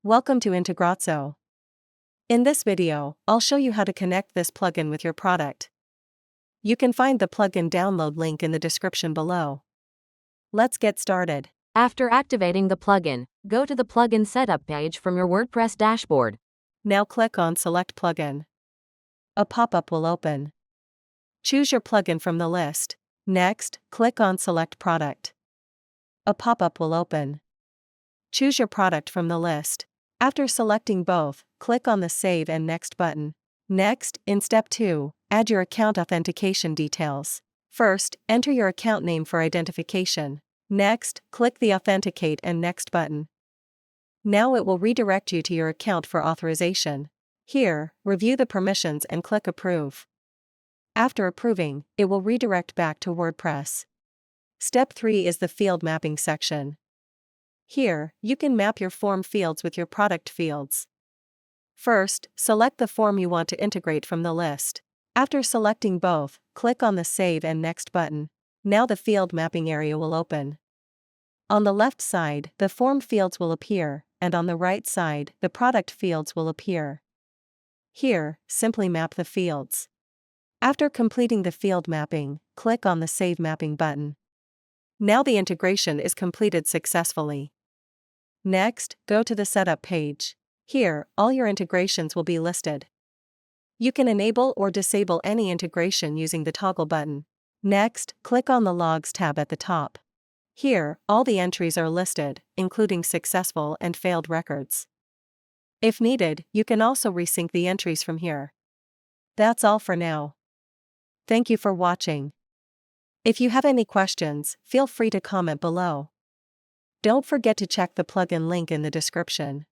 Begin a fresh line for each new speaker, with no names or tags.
Welcome to Integrazo. In this video, I'll show you how to connect this plugin with your product. You can find the plugin download link in the description below. Let's get started.
After activating the plugin, go to the plugin setup page from your WordPress dashboard.
Now click on Select Plugin. A pop-up will open. Choose your plugin from the list. Next, click on Select Product. A pop-up will open. Choose your product from the list. After selecting both, click on the Save and Next button. Next, in Step 2, add your account authentication details. First, enter your account name for identification. Next, click the Authenticate and Next button. Now it will redirect you to your account for authorization. Here, review the permissions and click Approve. After approving, it will redirect back to WordPress. Step 3 is the field mapping section. Here, you can map your form fields with your product fields. First, select the form you want to integrate from the list. After selecting both, click on the Save and Next button. Now the field mapping area will open. On the left side, the form fields will appear, and on the right side, the product fields will appear. Here, simply map the fields. After completing the field mapping, click on the Save Mapping button. Now the integration is completed successfully. Next, go to the Setup page. Here, all your integrations will be listed. You can enable or disable any integration using the toggle button. Next, click on the Logs tab at the top. Here, all the entries are listed, including successful and failed records. If needed, you can also resync the entries from here. That's all for now. Thank you for watching. If you have any questions, feel free to comment below. Don't forget to check the plugin link in the description.